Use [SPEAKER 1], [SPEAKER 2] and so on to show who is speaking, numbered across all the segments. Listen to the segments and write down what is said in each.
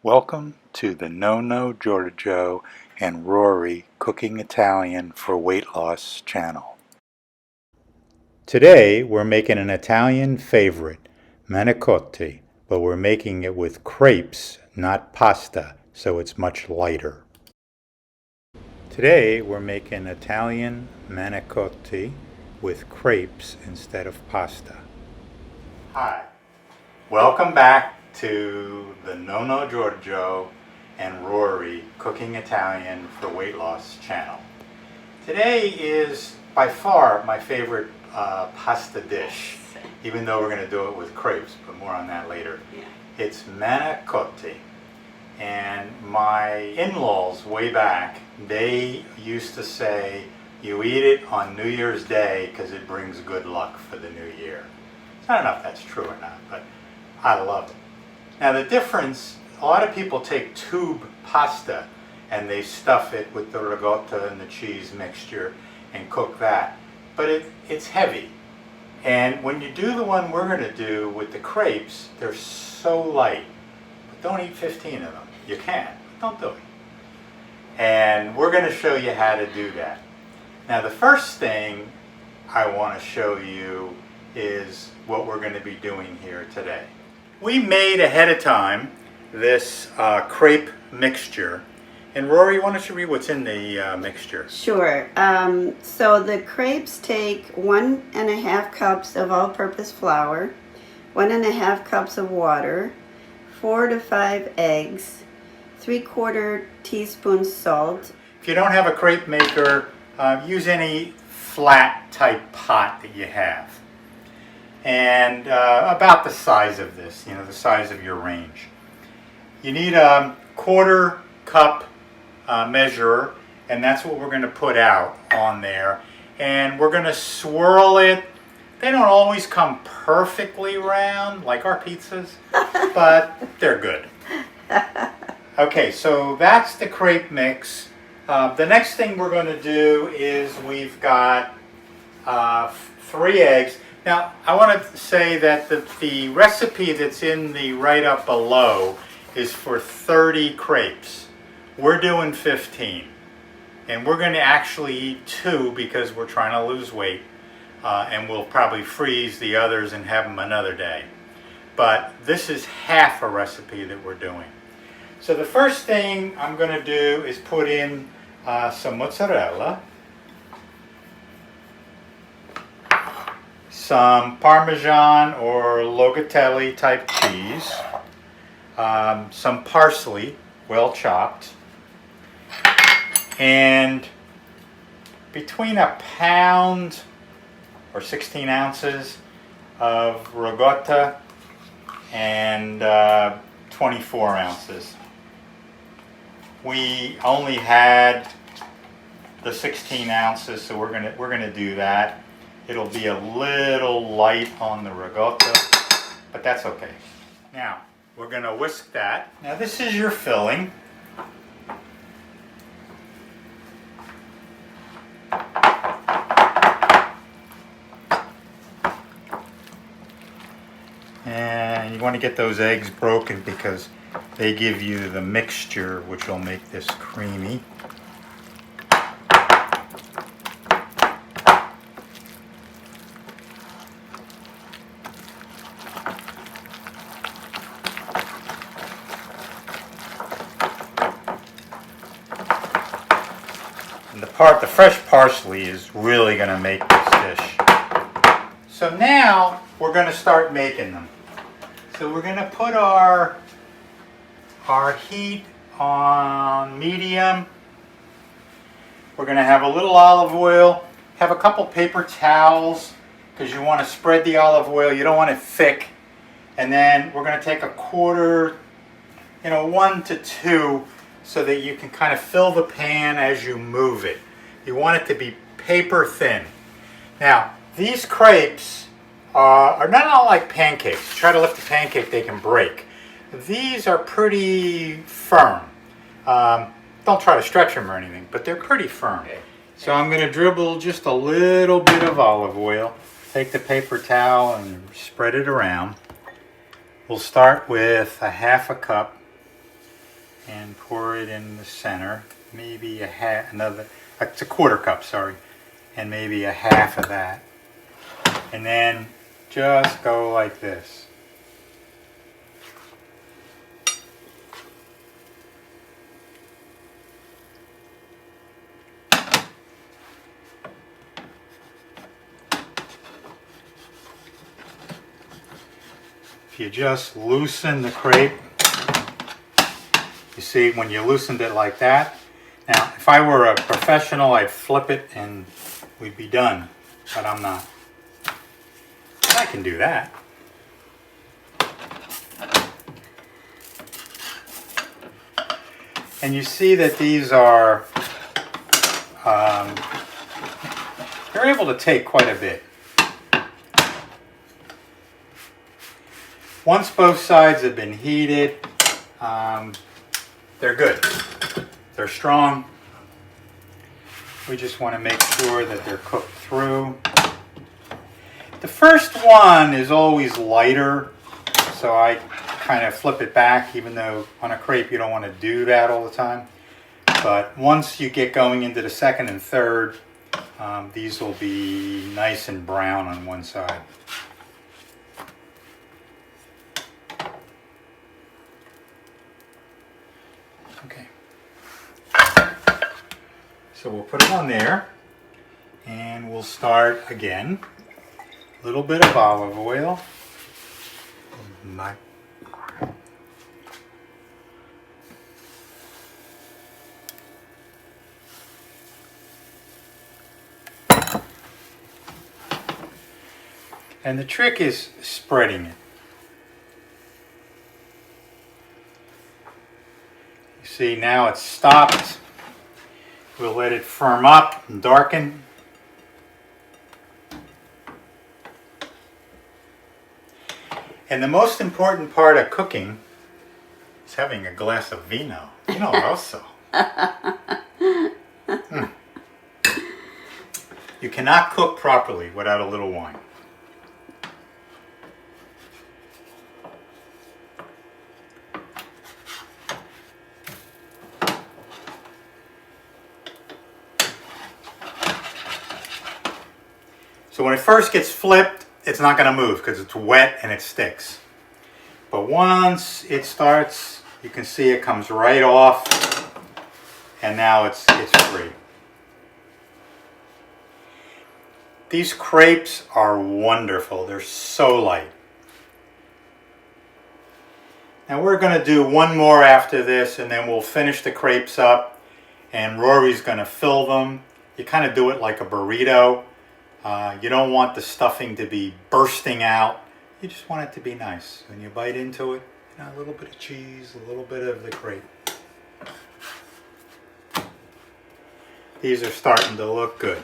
[SPEAKER 1] Welcome to the Nonno Giorgio and Rory Cooking Italian for Weight Loss channel. Today we're making an Italian favorite, Manicotti, but we're making it with crepes, not pasta, so it's much lighter. Today we're making Italian Manicotti with crepes instead of pasta. Hi, welcome back to the Nonno Giorgio and Rory Cooking Italian for Weight Loss channel. Today is by far my favorite pasta dish, even though we're going to do it with crepes, but more on that later. Yeah. It's manicotti. And my in-laws way back, they used to say you eat it on New Year's Day because it brings good luck for the new year. I don't know if that's true or not, but I love it. Now the difference, a lot of people take tube pasta and they stuff it with the ricotta and the cheese mixture and cook that. But it's heavy. And when you do the one we're going to do with the crepes, they're so light. But don't eat 15 of them. You can, but don't do it. And we're going to show you how to do that. Now the first thing I want to show you is what we're going to be doing here today. We made ahead of time this crepe mixture. And Rory, why don't you read what's in the mixture?
[SPEAKER 2] Sure. So the crepes take 1.5 cups of all-purpose flour, 1.5 cups of water, 4 to 5 eggs, 3/4 teaspoon salt.
[SPEAKER 1] If you don't have a crepe maker, use any flat type pot that you have. And about the size of this, you know, the size of your range. You need a 1/4 cup measurer, and that's what we're going to put out on there. And we're going to swirl it. They don't always come perfectly round like our pizzas, but they're good. Okay, so that's the crepe mix. The next thing we're going to do is we've got 3 eggs. Now, I want to say that the recipe that's in the write-up below is for 30 crepes. We're doing 15. And we're going to actually eat 2 because we're trying to lose weight. And we'll probably freeze the others and have them another day. But this is half a recipe that we're doing. So the first thing I'm going to do is put in some mozzarella, some Parmesan or Locatelli type cheese, some parsley, well chopped, and between a pound or 16 ounces of ricotta and 24 ounces. We only had the 16 ounces, so we're gonna do that. It'll be a little light on the ricotta, but that's okay. Now, we're going to whisk that. Now, this is your filling. And you want to get those eggs broken because they give you the mixture which will make this creamy. The fresh parsley is really going to make this dish. So now we're going to start making them. So we're going to put our heat on medium. We're going to have a little olive oil. Have a couple paper towels because you want to spread the olive oil. You don't want it thick. And then we're going to take a 1/4, 1 to 2, so that you can kind of fill the pan as you move it. You want it to be paper thin. Now, these crepes are not like pancakes. Try to lift a pancake, they can break. These are pretty firm. Don't try to stretch them or anything, but they're pretty firm. So I'm going to dribble just a little bit of olive oil. Take the paper towel and spread it around. We'll start with a 1/2 cup and pour it in the center. Maybe it's a quarter cup, sorry, and maybe a half of that. And then just go like this. If you just loosen the crepe, you see when you loosened it like that. Now, if I were a professional, I'd flip it and we'd be done, but I'm not. I can do that. And you see that these are, they're able to take quite a bit. Once both sides have been heated, they're good. They're strong. We just want to make sure that they're cooked through. The first one is always lighter, so I kind of flip it back, even though on a crepe you don't want to do that all the time. But once you get going into the second and third, these will be nice and brown on one side. Okay. So we'll put it on there, and we'll start again. A little bit of olive oil. And the trick is spreading it. You see, now it's stopped. We'll let it firm up and darken. And the most important part of cooking is having a glass of vino. Vino rosso. You cannot cook properly without a little wine. So when it first gets flipped, it's not going to move because it's wet and it sticks. But once it starts, you can see it comes right off, and now it's free. These crepes are wonderful. They're so light. Now we're going to do one more after this, and then we'll finish the crepes up, and Rory's going to fill them. You kind of do it like a burrito. You don't want the stuffing to be bursting out. You just want it to be nice. When you bite into it, you know, a little bit of cheese, a little bit of the crepe. These are starting to look good.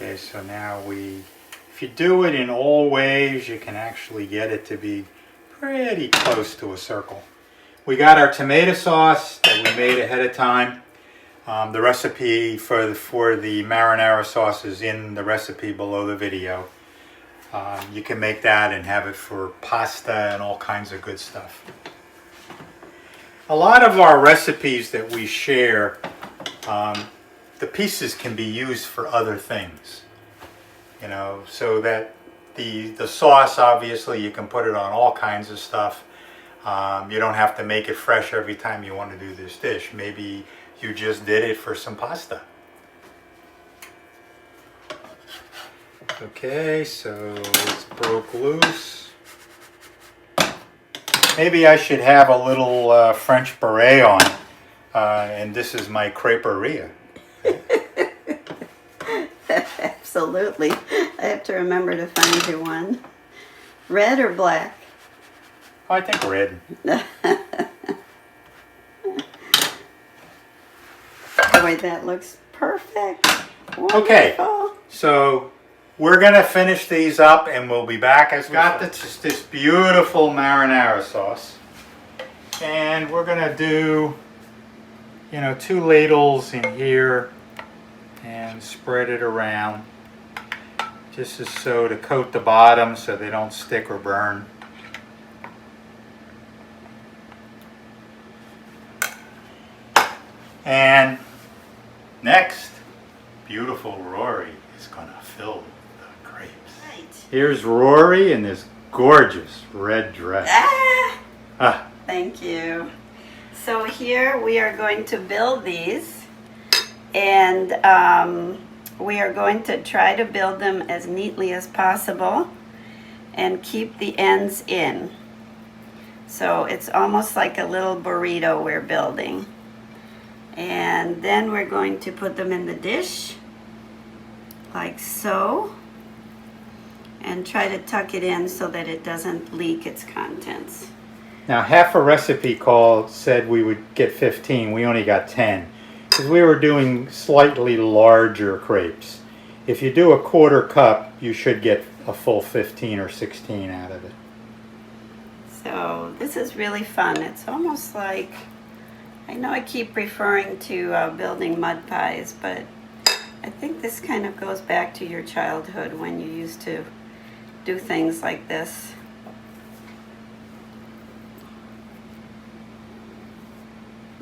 [SPEAKER 1] Okay, so now if you do it in all ways, you can actually get it to be pretty close to a circle. We got our tomato sauce that we made ahead of time. The recipe for the marinara sauce is in the recipe below the video. You can make that and have it for pasta and all kinds of good stuff. A lot of our recipes that we share, the pieces can be used for other things, you know, so that the sauce, obviously you can put it on all kinds of stuff. You don't have to make it fresh every time you want to do this dish. Maybe you just did it for some pasta. Okay, so it's broke loose. Maybe I should have a little French beret on, and this is my creperia.
[SPEAKER 2] Absolutely. I have to remember to find you one. Red or black?
[SPEAKER 1] Oh, I think red.
[SPEAKER 2] Boy, that looks perfect. Wonderful.
[SPEAKER 1] Okay, so we're gonna finish these up and we'll be back. I've got this beautiful marinara sauce. And we're gonna do, 2 ladles in here and spread it around. Just as so to coat the bottom so they don't stick or burn. And next, beautiful Rory is gonna fill the crepes. Right. Here's Rory in this gorgeous red dress.
[SPEAKER 2] Thank you. So here we are going to build these, and we are going to try to build them as neatly as possible and keep the ends in. So it's almost like a little burrito we're building. And then we're going to put them in the dish like so, and try to tuck it in so that it doesn't leak its contents.
[SPEAKER 1] Now, half a recipe call said we would get 15. We only got 10 because we were doing slightly larger crepes. If you do a 1/4 cup, you should get a full 15 or 16 out of it.
[SPEAKER 2] So this is really fun. It's almost like, I know I keep referring to building mud pies, but I think this kind of goes back to your childhood when you used to do things like this.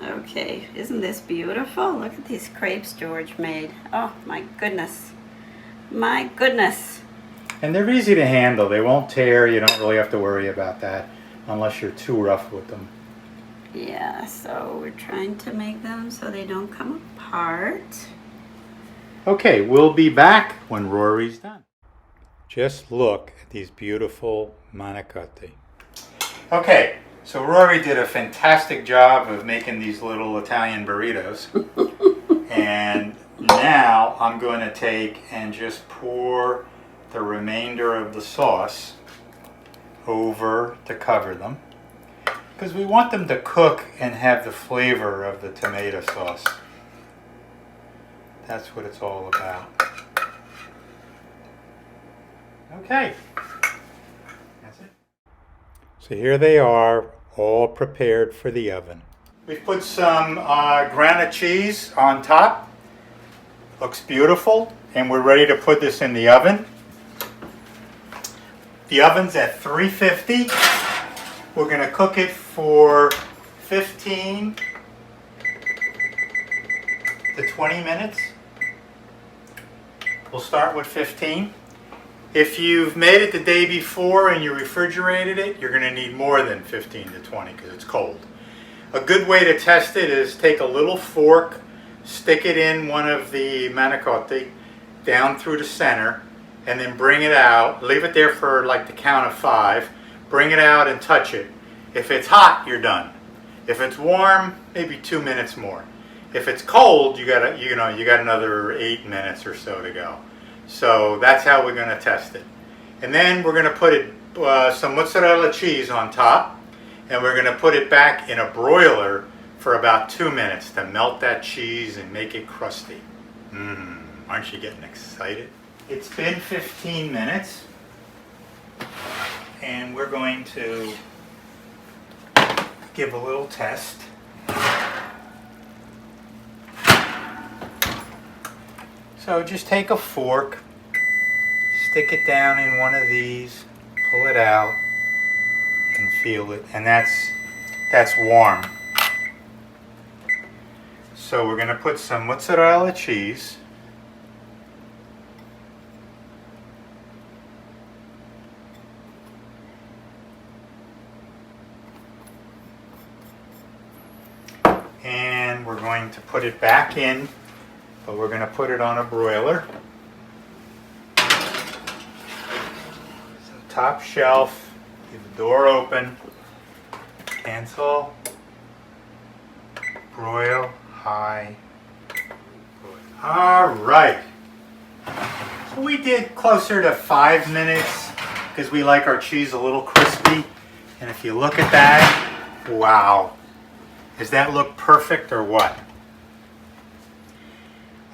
[SPEAKER 2] Okay, isn't this beautiful? Look at these crepes George made. Oh my goodness. My goodness.
[SPEAKER 1] And they're easy to handle. They won't tear. You don't really have to worry about that unless you're too rough with them.
[SPEAKER 2] Yeah, so we're trying to make them so they don't come apart.
[SPEAKER 1] Okay, we'll be back when Rory's done. Just look at these beautiful Manicotti. Okay, so Rory did a fantastic job of making these little Italian burritos. And now I'm going to take and just pour the remainder of the sauce over to cover them, because we want them to cook and have the flavor of the tomato sauce. That's what it's all about. Okay, that's it. So here they are, all prepared for the oven. We've put some granite cheese on top. Looks beautiful, and we're ready to put this in the oven. The oven's at 350. We're going to cook it for 15 to 20 minutes. We'll start with 15. If you've made it the day before and you refrigerated it, you're going to need more than 15 to 20 because it's cold. A good way to test it is take a little fork, stick it in one of the Manicotti down through the center, and then bring it out. Leave it there for like the count of 5. Bring it out and touch it. If it's hot, you're done. If it's warm, maybe 2 minutes more. If it's cold, you got another 8 minutes or so to go. So that's how we're going to test it. And then we're going to put some mozzarella cheese on top, and we're going to put it back in a broiler for about 2 minutes to melt that cheese and make it crusty. Aren't you getting excited? It's been 15 minutes, and we're going to give a little test. So just take a fork, stick it down in one of these, pull it out, and feel it, and that's warm. So we're going to put some mozzarella cheese. And we're going to put it back in, but we're going to put it on a broiler. So top shelf, leave the door open, cancel, broil, high, broil. All right. So we did closer to 5 minutes because we like our cheese a little crispy. And if you look at that, wow. Does that look perfect or what?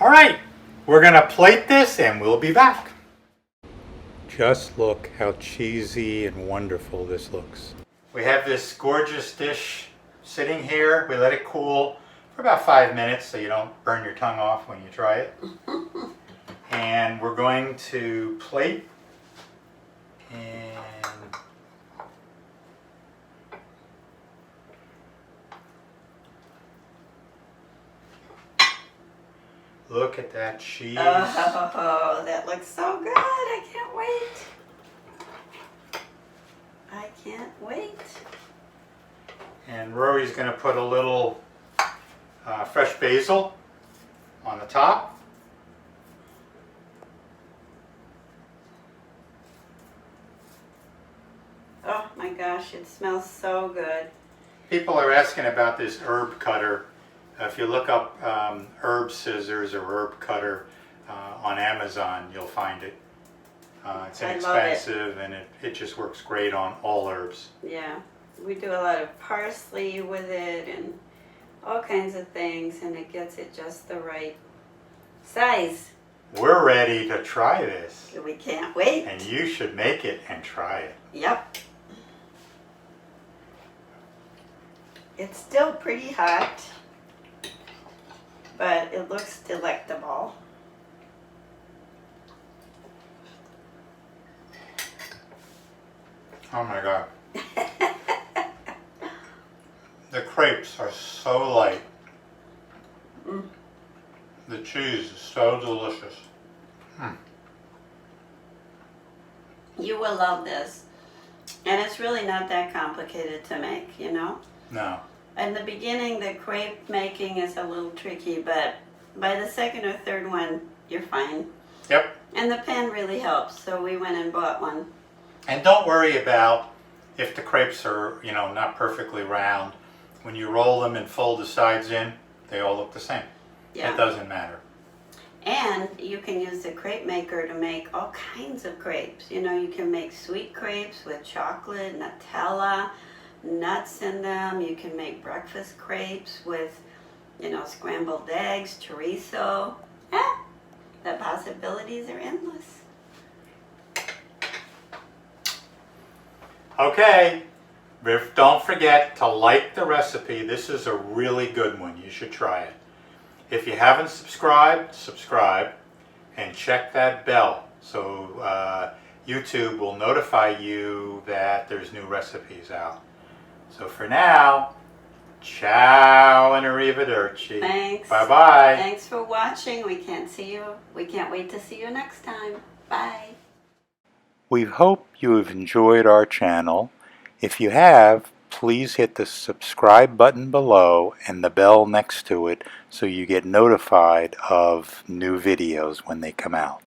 [SPEAKER 1] All right, we're going to plate this and we'll be back. Just look how cheesy and wonderful this looks. We have this gorgeous dish sitting here. We let it cool for about 5 minutes so you don't burn your tongue off when you try it. And we're going to plate and look at that cheese.
[SPEAKER 2] Oh, that looks so good. I can't wait. I can't wait.
[SPEAKER 1] And Rory's going to put a little fresh basil on the top.
[SPEAKER 2] Oh my gosh, it smells so good.
[SPEAKER 1] People are asking about this herb cutter. If you look up herb scissors or herb cutter on Amazon, you'll find it. It's inexpensive and it just works great on all herbs.
[SPEAKER 2] Yeah, we do a lot of parsley with it and all kinds of things, and it gets it just the right size.
[SPEAKER 1] We're ready to try this.
[SPEAKER 2] We can't wait.
[SPEAKER 1] And you should make it and try it.
[SPEAKER 2] Yep. It's still pretty hot, but it looks delectable.
[SPEAKER 1] Oh my God. The crepes are so light. The cheese is so delicious.
[SPEAKER 2] You will love this. And it's really not that complicated to make, you know?
[SPEAKER 1] No.
[SPEAKER 2] In the beginning, the crepe making is a little tricky, but by the second or third one, you're fine.
[SPEAKER 1] Yep.
[SPEAKER 2] And the pan really helps, so we went and bought one.
[SPEAKER 1] And don't worry about if the crepes are, not perfectly round. When you roll them and fold the sides in, they all look the same.
[SPEAKER 2] Yeah.
[SPEAKER 1] It doesn't matter.
[SPEAKER 2] And you can use the crepe maker to make all kinds of crepes. You can make sweet crepes with chocolate, Nutella, nuts in them. You can make breakfast crepes with, scrambled eggs, chorizo. The possibilities are endless.
[SPEAKER 1] Okay, don't forget to like the recipe. This is a really good one. You should try it. If you haven't subscribed, subscribe and check that bell so YouTube will notify you that there's new recipes out. So for now, ciao and arrivederci.
[SPEAKER 2] Thanks.
[SPEAKER 1] Bye-bye.
[SPEAKER 2] Thanks for watching. We can't wait to see you next time. Bye.
[SPEAKER 1] We hope you have enjoyed our channel. If you have, please hit the subscribe button below and the bell next to it so you get notified of new videos when they come out.